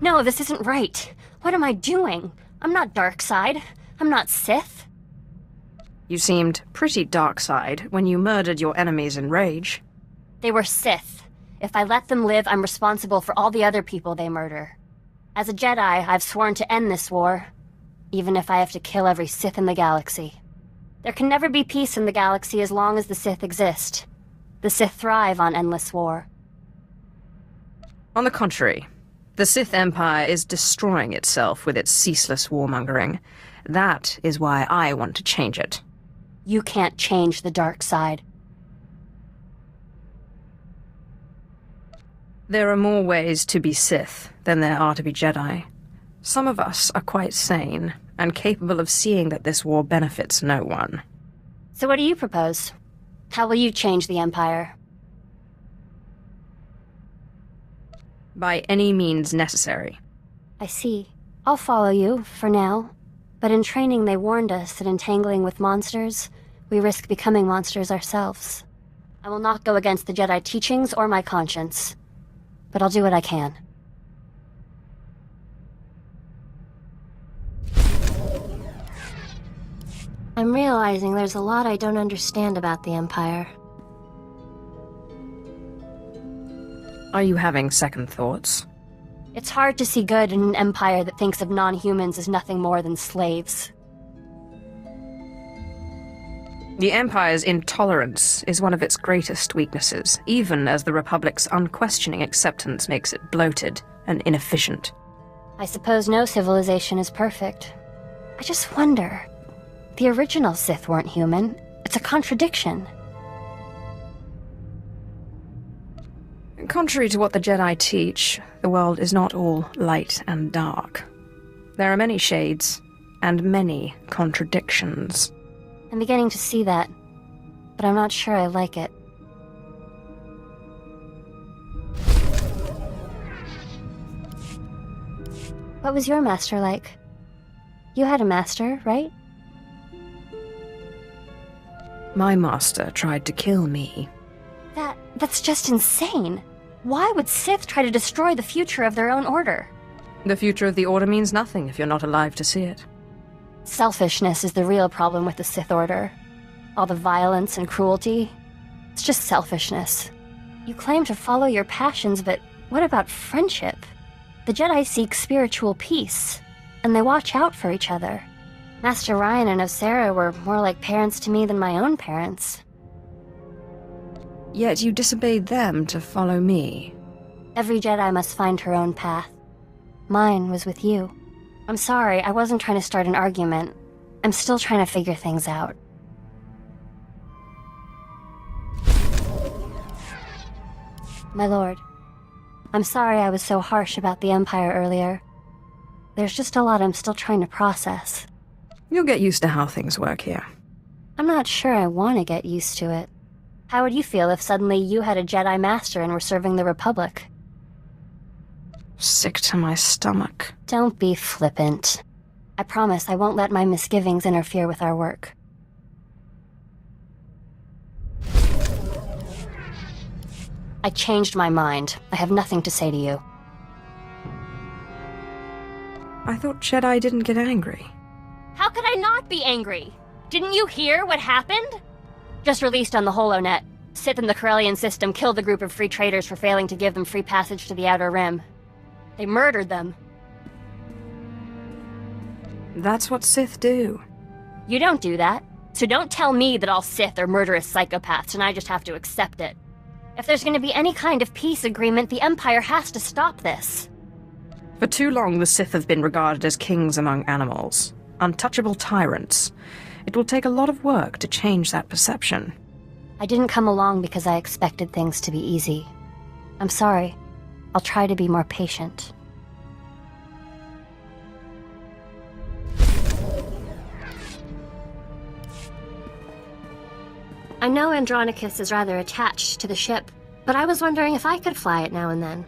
No, this isn't right. What am I doing? I'm not dark side. I'm not Sith. You seemed pretty dark side when you murdered your enemies in rage. They were Sith. If I let them live, I'm responsible for all the other people they murder. As a Jedi, I've sworn to end this war, even if I have to kill every Sith in the galaxy. There can never be peace in the galaxy as long as the Sith exist. The Sith thrive on endless war. On the contrary, the Sith Empire is destroying itself with its ceaseless warmongering. That is why I want to change it. You can't change the dark side. There are more ways to be Sith than there are to be Jedi. Some of us are quite sane and capable of seeing that this war benefits no one. So what do you propose? How will you change the Empire? By any means necessary. I see. I'll follow you, for now. But in training they warned us that entangling with monsters, we risk becoming monsters ourselves. I will not go against the Jedi teachings or my conscience. But I'll do what I can. I'm realizing there's a lot I don't understand about the Empire. Are you having second thoughts? It's hard to see good in an empire that thinks of non-humans as nothing more than slaves. The Empire's intolerance is one of its greatest weaknesses, even as the Republic's unquestioning acceptance makes it bloated and inefficient. I suppose no civilization is perfect. I just wonder. The original Sith weren't human. It's a contradiction. Contrary to what the Jedi teach, the world is not all light and dark. There are many shades, and many contradictions. I'm beginning to see that, but I'm not sure I like it. What was your master like? You had a master, right? My master tried to kill me. That's just insane. Why would Sith try to destroy the future of their own order? The future of the Order means nothing if you're not alive to see it. Selfishness is the real problem with the Sith Order. All the violence and cruelty. It's just selfishness. You claim to follow your passions, but what about friendship? The Jedi seek spiritual peace, and they watch out for each other. Master Ryan and Ashara were more like parents to me than my own parents. Yet you disobeyed them to follow me. Every Jedi must find her own path. Mine was with you. I'm sorry, I wasn't trying to start an argument. I'm still trying to figure things out. My lord, I'm sorry I was so harsh about the Empire earlier. There's just a lot I'm still trying to process. You'll get used to how things work here. I'm not sure I want to get used to it. How would you feel if suddenly you had a Jedi Master and were serving the Republic? Sick to my stomach. Don't be flippant. I promise I won't let my misgivings interfere with our work. I changed my mind. I have nothing to say to you. I thought Jedi didn't get angry. How could I not be angry? Didn't you hear what happened? Just released on the HoloNet, Sith in the Corellian system killed a group of free traders for failing to give them free passage to the Outer Rim. They murdered them. That's what Sith do. You don't do that. So don't tell me that all Sith are murderous psychopaths and I just have to accept it. If there's going to be any kind of peace agreement, the Empire has to stop this. For too long, the Sith have been regarded as kings among animals, untouchable tyrants. It will take a lot of work to change that perception. I didn't come along because I expected things to be easy. I'm sorry. I'll try to be more patient. I know Andronicus is rather attached to the ship, but I was wondering if I could fly it now and then.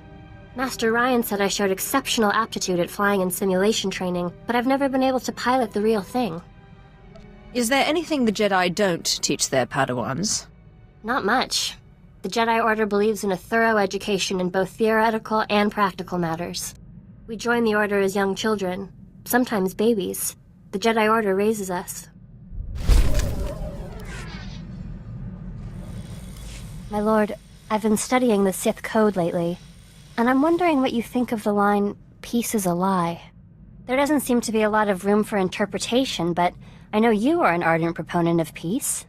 Master Ryan said I showed exceptional aptitude at flying in simulation training, but I've never been able to pilot the real thing. Is there anything the Jedi don't teach their Padawans? Not much. The Jedi Order believes in a thorough education in both theoretical and practical matters. We join the Order as young children, sometimes babies. The Jedi Order raises us. My lord, I've been studying the Sith code lately, and I'm wondering what you think of the line, "Peace is a lie." There doesn't seem to be a lot of room for interpretation, but I know you are an ardent proponent of peace.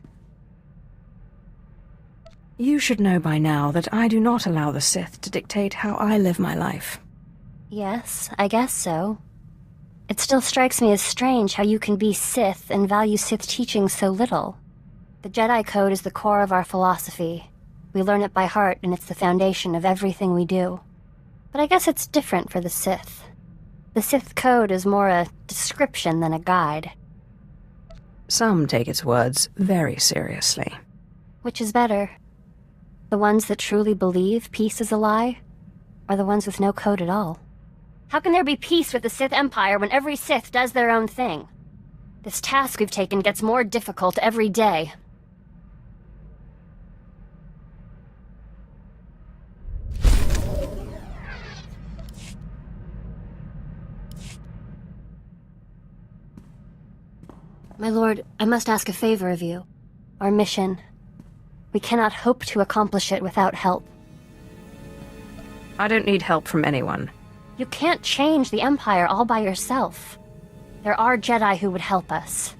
You should know by now that I do not allow the Sith to dictate how I live my life. Yes, I guess so. It still strikes me as strange how you can be Sith and value Sith teaching so little. The Jedi Code is the core of our philosophy. We learn it by heart, and it's the foundation of everything we do. But I guess it's different for the Sith. The Sith Code is more a description than a guide. Some take its words very seriously. Which is better? The ones that truly believe peace is a lie, or the ones with no code at all? How can there be peace with the Sith Empire when every Sith does their own thing? This task we've taken gets more difficult every day. My lord, I must ask a favor of you. Our mission. We cannot hope to accomplish it without help. I don't need help from anyone. You can't change the Empire all by yourself. There are Jedi who would help us,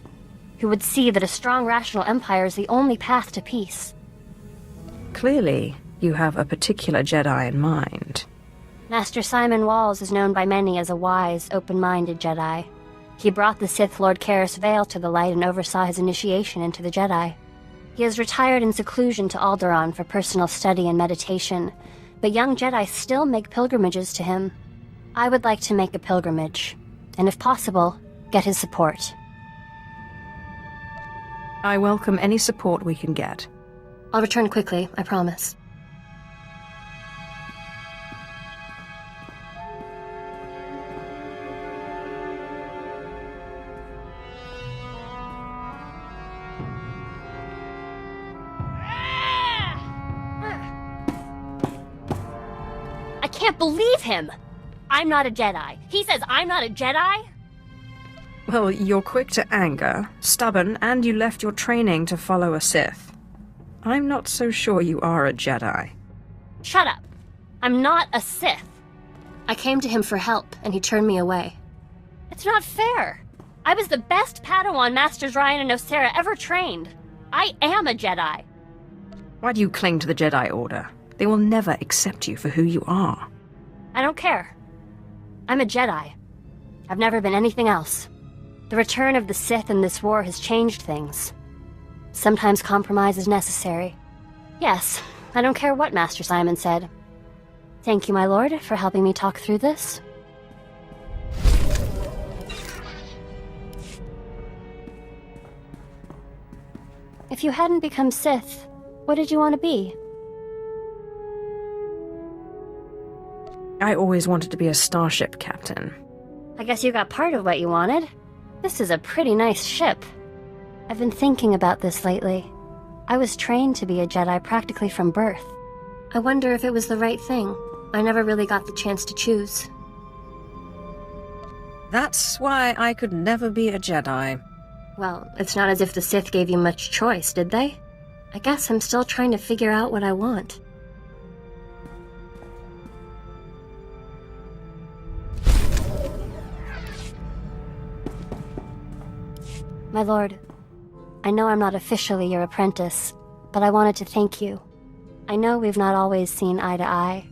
who would see that a strong, rational Empire is the only path to peace. Clearly, you have a particular Jedi in mind. Master Simon Walls is known by many as a wise, open-minded Jedi. He brought the Sith Lord Karis Vale to the light and oversaw his initiation into the Jedi. He has retired in seclusion to Alderaan for personal study and meditation, but young Jedi still make pilgrimages to him. I would like to make a pilgrimage, and if possible, get his support. I welcome any support we can get. I'll return quickly, I promise. I can't believe him! I'm not a Jedi. He says I'm not a Jedi? Well, you're quick to anger, stubborn, and you left your training to follow a Sith. I'm not so sure you are a Jedi. Shut up. I'm not a Sith. I came to him for help, and he turned me away. It's not fair. I was the best Padawan Masters Ryan and Osera ever trained. I am a Jedi. Why do you cling to the Jedi Order? They will never accept you for who you are. I don't care. I'm a Jedi. I've never been anything else. The return of the Sith in this war has changed things. Sometimes compromise is necessary. Yes, I don't care what Master Simon said. Thank you, my lord, for helping me talk through this. If you hadn't become Sith, what did you want to be? I always wanted to be a starship captain. I guess you got part of what you wanted. This is a pretty nice ship. I've been thinking about this lately. I was trained to be a Jedi practically from birth. I wonder if it was the right thing. I never really got the chance to choose. That's why I could never be a Jedi. Well, it's not as if the Sith gave you much choice, did they? I guess I'm still trying to figure out what I want. My lord, I know I'm not officially your apprentice, but I wanted to thank you. I know we've not always seen eye to eye,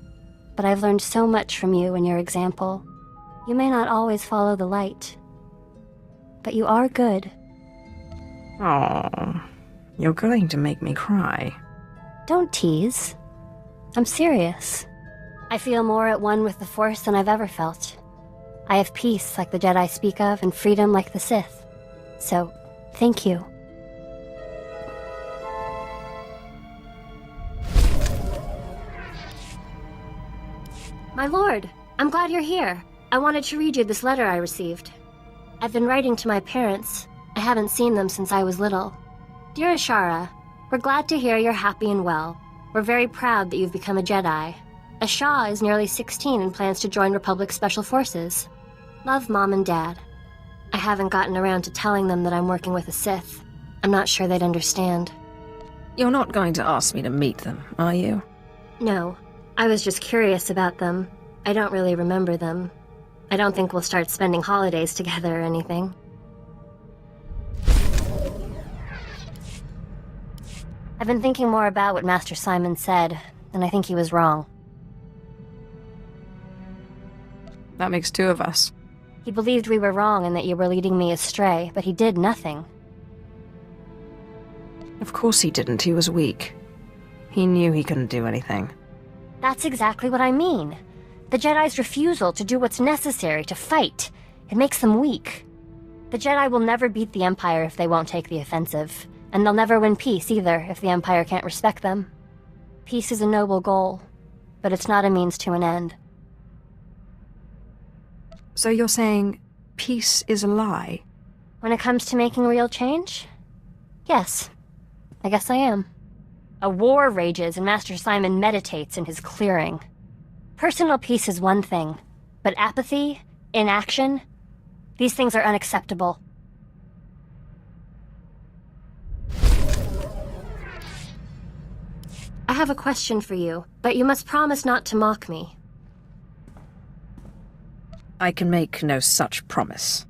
but I've learned so much from you and your example. You may not always follow the light, but you are good. Oh, you're going to make me cry. Don't tease. I'm serious. I feel more at one with the Force than I've ever felt. I have peace like the Jedi speak of and freedom like the Sith. So, thank you. My lord, I'm glad you're here. I wanted to read you this letter I received. I've been writing to my parents. I haven't seen them since I was little. Dear Ashara, we're glad to hear you're happy and well. We're very proud that you've become a Jedi. Ashara is nearly 16 and plans to join Republic Special Forces. Love, Mom and Dad. I haven't gotten around to telling them that I'm working with a Sith. I'm not sure they'd understand. You're not going to ask me to meet them, are you? No. I was just curious about them. I don't really remember them. I don't think we'll start spending holidays together or anything. I've been thinking more about what Master Simon said, and I think he was wrong. That makes two of us. He believed we were wrong and that you were leading me astray, but he did nothing. Of course he didn't. He was weak. He knew he couldn't do anything. That's exactly what I mean. The Jedi's refusal to do what's necessary to fight. It makes them weak. The Jedi will never beat the Empire if they won't take the offensive. And they'll never win peace either if the Empire can't respect them. Peace is a noble goal, but it's not a means to an end. So you're saying peace is a lie? When it comes to making real change? Yes. I guess I am. A war rages and Master Simon meditates in his clearing. Personal peace is one thing, but apathy, inaction, these things are unacceptable. I have a question for you, but you must promise not to mock me. I can make no such promise.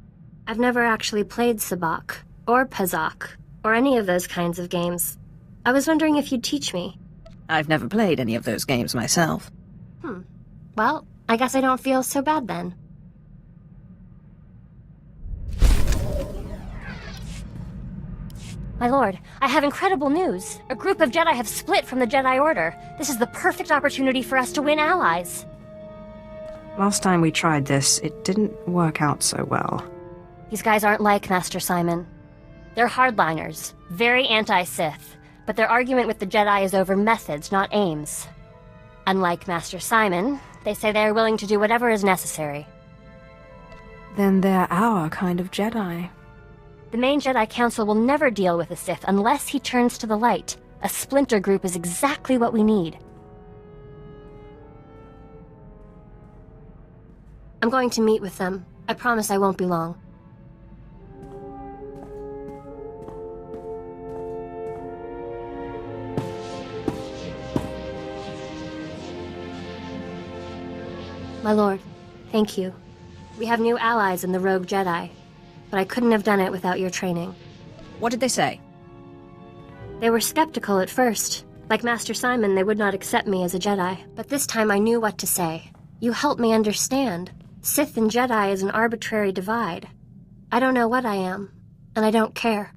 I've never actually played Sabacc, or Pezak, or any of those kinds of games. I was wondering if you'd teach me. I've never played any of those games myself. Well, I guess I don't feel so bad then. My lord, I have incredible news. A group of Jedi have split from the Jedi Order. This is the perfect opportunity for us to win allies. Last time we tried this, it didn't work out so well. These guys aren't like Master Simon. They're hardliners, very anti-Sith, but their argument with the Jedi is over methods, not aims. Unlike Master Simon, they say they are willing to do whatever is necessary. Then they're our kind of Jedi. The main Jedi Council will never deal with a Sith unless he turns to the light. A splinter group is exactly what we need. I'm going to meet with them. I promise I won't be long. My lord, thank you. We have new allies in the Rogue Jedi, but I couldn't have done it without your training. What did they say? They were skeptical at first. Like Master Simon, they would not accept me as a Jedi. But this time I knew what to say. You helped me understand. Sith and Jedi is an arbitrary divide. I don't know what I am, and I don't care.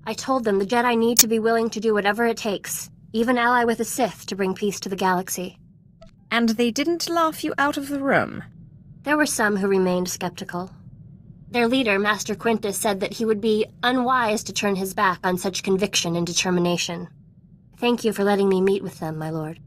I told them the Jedi need to be willing to do whatever it takes, even ally with a Sith to bring peace to the galaxy. And they didn't laugh you out of the room? There were some who remained skeptical. Their leader, Master Quintus, said that he would be unwise to turn his back on such conviction and determination. Thank you for letting me meet with them, my lord.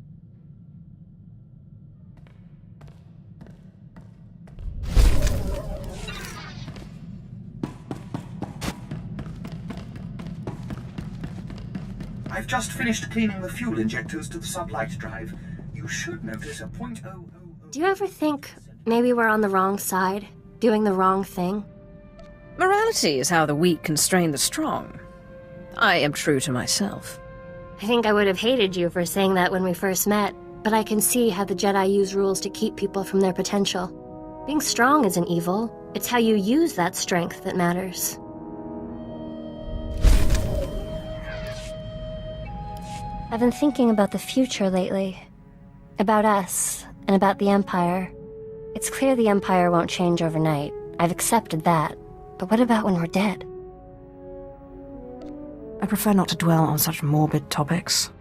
I've just finished cleaning the fuel injectors to the sublight drive. You should notice a .000. Do you ever think maybe we're on the wrong side, doing the wrong thing? Morality is how the weak constrain the strong. I am true to myself. I think I would have hated you for saying that when we first met, but I can see how the Jedi use rules to keep people from their potential. Being strong isn't evil. It's how you use that strength that matters. I've been thinking about the future lately. About us, and about the Empire. It's clear the Empire won't change overnight. I've accepted that. But what about when we're dead? I prefer not to dwell on such morbid topics.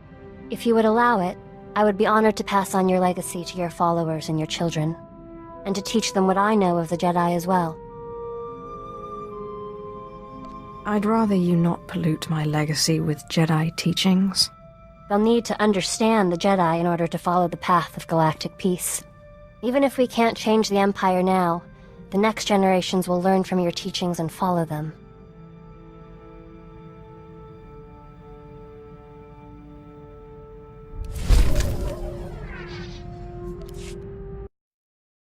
If you would allow it, I would be honored to pass on your legacy to your followers and your children, and to teach them what I know of the Jedi as well. I'd rather you not pollute my legacy with Jedi teachings. They'll need to understand the Jedi in order to follow the path of galactic peace. Even if we can't change the Empire now, the next generations will learn from your teachings and follow them.